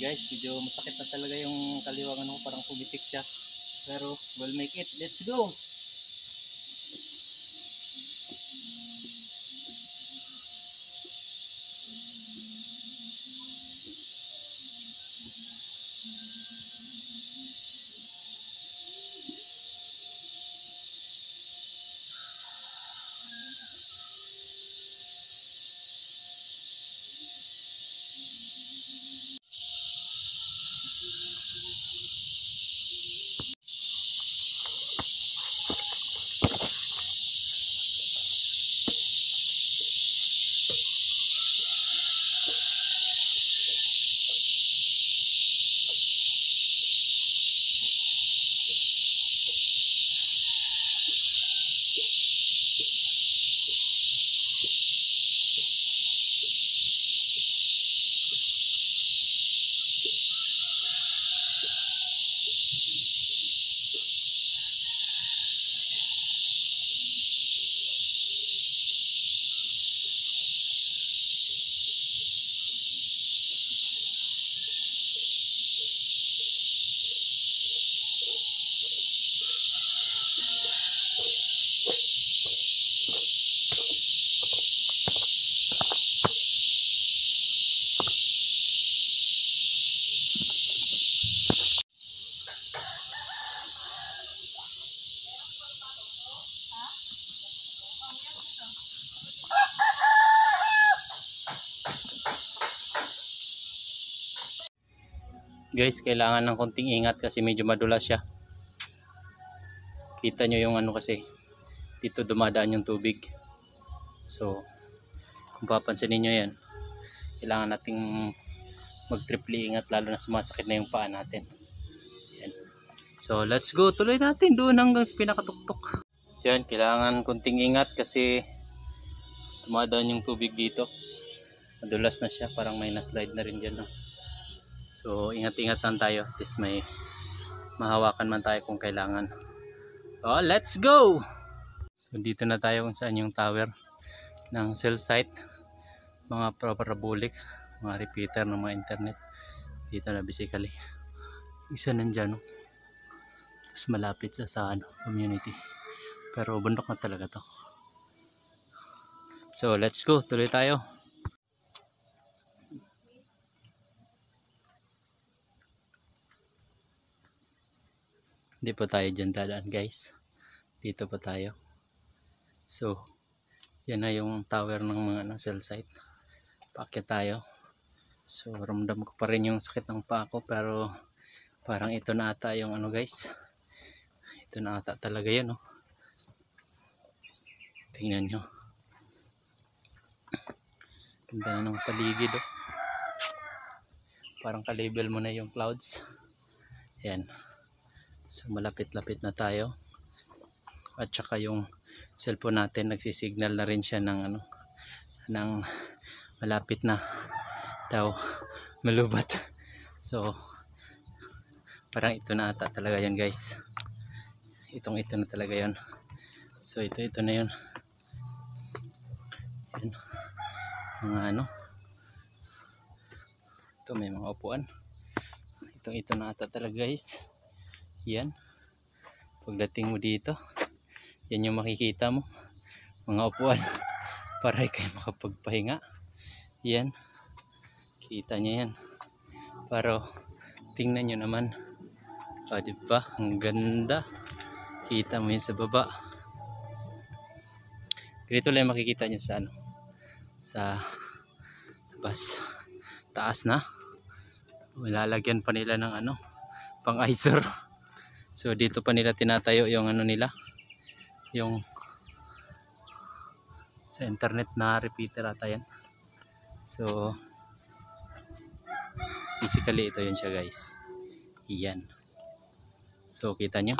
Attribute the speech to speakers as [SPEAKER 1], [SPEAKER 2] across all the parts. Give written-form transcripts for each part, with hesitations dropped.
[SPEAKER 1] guys, medyo masakit na talaga yung kaliwangan ko, parang pumitik siya. Pero we'll make it. Let's go! Guys, kailangan ng konting ingat kasi medyo madulas siya. Kita nyo yung ano kasi, dito dumadaan yung tubig. So, kung papansinin nyo yan, kailangan nating mag-triple ingat, lalo na sumasakit na yung paa natin. Yan. So, let's go. Tuloy natin doon hanggang sa pinakatuktok. Yan, kailangan konting ingat kasi dumadaan yung tubig dito. Madulas na siya, parang may na-slide na rin dyan. No? So ingat-ingat lang tayo, at least may mahawakan man tayo kung kailangan. So let's go! So dito na tayo kung saan yung tower ng cell site, mga parabolic, mga repeater ng mga internet. Dito na basically. Isa nandyan, no? Tapos malapit sa ano, community. Pero bundok na talaga to. So let's go, tuloy tayo. Hindi pa tayo dyan dadaan guys, dito pa tayo. So yan na yung tower ng mga cell site. Paakyat tayo. So ramdam ko pa rin yung sakit ng paa ko, pero parang ito na ata yung ano guys, ito na ata talaga yun, no? Tingnan nyo, ganda na ng paligid, oh. Parang kalabel mo na yung clouds. Yan. So malapit-lapit na tayo. At saka yung cellphone natin nagsisignal na rin siya ng ano, ng malapit na daw malubat. So parang ito na ata talaga yan guys. Ito na talaga yan. So ito na yun. Yan. Mga ano, ito may mga upuan. Ito na ata talaga guys. Yan, pagdating mo dito, yan yung makikita mo, mga upuan para kayo makapagpahinga. Yan, kita nyo yan. Pero tingnan nyo naman, diba? Ang ganda. Kita mo yan sa baba. Ganito lang makikita nyo sa ano, sa taas na. Lalagyan pa nila ng ano, pang eyesore. So dito pa nila tinatayo yung ano nila, yung sa internet na repeater ata yan. So basically ito yun siya guys. Yan. So kita nyo.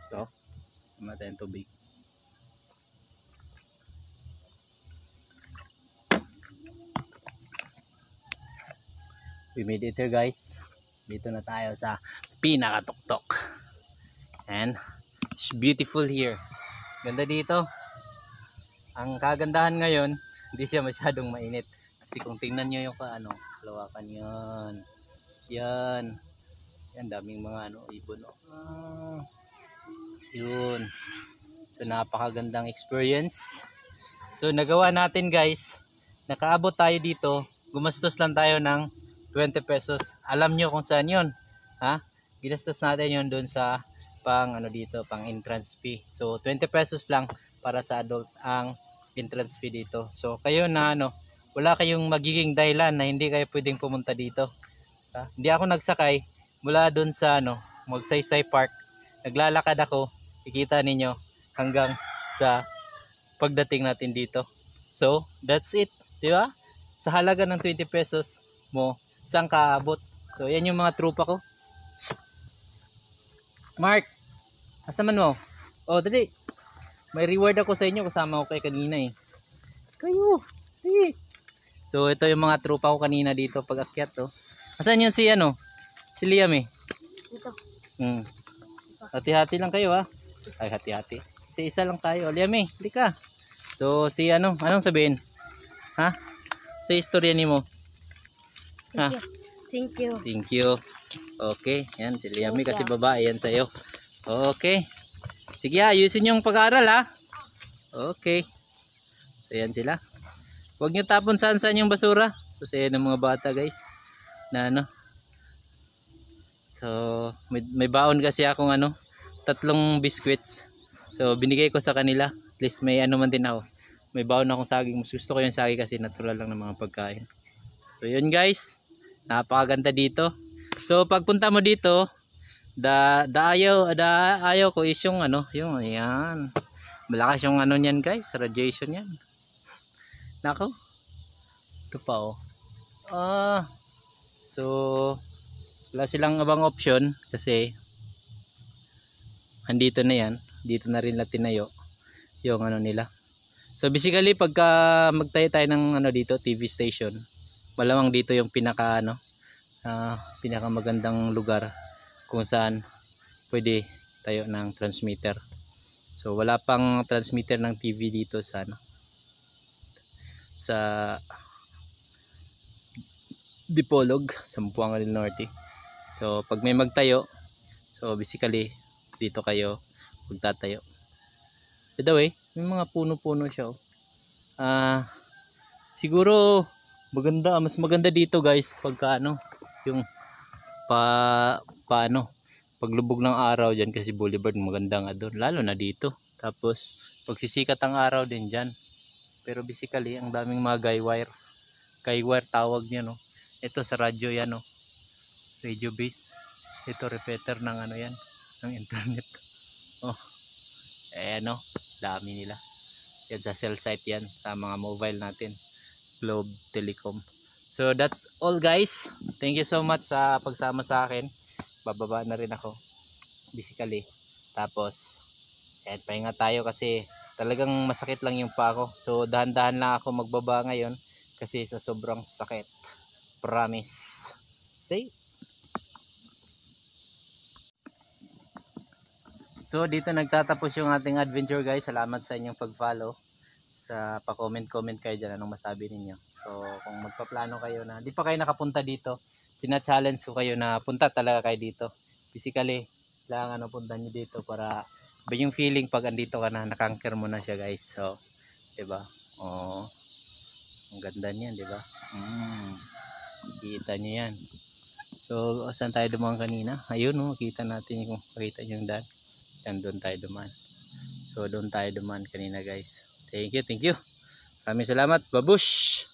[SPEAKER 1] So namatay ang tubig. We made it here guys. Dito na tayo sa pinakatuktok. And it's beautiful here. Ganda dito. Ang kagandahan ngayon, hindi siya masyadong mainit. Kasi kung tingnan nyo yung lawakan yun. Yan. Yan, daming mga ibon. Yun. So napakagandang experience. So nagawa natin guys. Nakaabot tayo dito. Gumastos lang tayo ng 20 pesos. Alam nyo kung saan yun. Ha? Ginastos natin yun doon sa pang entrance fee. So 20 pesos lang para sa adult ang entrance fee dito. So kayo na wala kayong magiging dahilan na hindi kayo pwedeng pumunta dito. Ha? Hindi ako nagsakay mula doon sa Magsaysay Park. Naglalakad ako, ikita ninyo hanggang sa pagdating natin dito. So that's it, di ba? Sa halaga ng 20 pesos mo, saan ka aabot? So yan yung mga trupa ko. Mark, asaman mo? Oh, dali. May reward ako sa inyo, kasama ko kay kanina eh. Kayo, dali. So ito yung mga trupa ko kanina dito pag akyat to. Asan yun si Si Liam eh.
[SPEAKER 2] Ito.
[SPEAKER 1] Hati-hati lang kayo ha. Ay, hati-hati. Isa lang tayo. Liam eh, hindi ka. So si anong sabihin? Ha? Sa istorya nimo. Ha?
[SPEAKER 2] Thank you.
[SPEAKER 1] Thank you. Okay, yan si Liam kasi babae yan sa'yo. Okay. Sige, ayusin yung pag-aaral ha. Okay. So yan sila. Huwag nyo tapon saan yung basura. So saya ng mga bata guys. Na So may baon kasi akong 3 biscuits. So binigay ko sa kanila. At least may man din ako. May baon akong saging. Mas gusto ko yung saging kasi natural lang ng mga pagkain. So yun guys. Napakaganda dito. So pagpunta mo dito, ayaw ko is yung yung ayan. Malakas yung niyan guys, radiation yan. Nako. Ito pa oh. So wala silang abang option kasi andito na yan. Dito na rin na tinayo yung nila. So basically pagka magtayo tayo ng dito, TV station, malamang dito yung pinakamagandang lugar kung saan pwede tayo ng transmitter. So wala pang transmitter ng TV dito sa Dipolog, Zamboanga del Norte. So pag may magtayo, so basically dito kayo magtatayo. By the way, may mga puno-puno siya. Siguro mas maganda dito guys pagka yung paglubog ng araw diyan kasi Boulevard maganda nga doon, lalo na dito. Tapos pagsisikat ang araw din diyan. Pero basically ang daming mga guy wire tawag niya ito sa radyo yan radio base. Ito repeater ng yan ng internet. Dami nila yan sa cell site yan sa mga mobile natin, Globe Telecom. So that's all guys. Thank you so much sa pagsama sa akin. Bababa na rin ako basically. Tapos pahinga tayo kasi talagang masakit lang yung paa ko. So dahan-dahan lang ako magbaba ngayon kasi sa sobrang sakit. Promise. See? So dito nagtatapos yung ating adventure guys. Salamat sa inyong pag-follow. Sa pa-comment kayo dyan anong masabi ninyo. So kung magpaplano kayo na di pa kayo nakapunta dito, tina-challenge ko kayo na punta talaga kayo dito. Basically, kailangan punta nyo dito para ba yung feeling pag andito ka na, nakanker mo na siya guys. So, 'di ba? Ang ganda niyan, 'di ba? Kita niyo 'yan. So, saan tayo dumaan kanina? Ayun kita natin kung makita niyo yung daan. Yan doon tayo dumaan. So, doon tayo dumaan kanina guys. Thank you. Maraming salamat. Babush!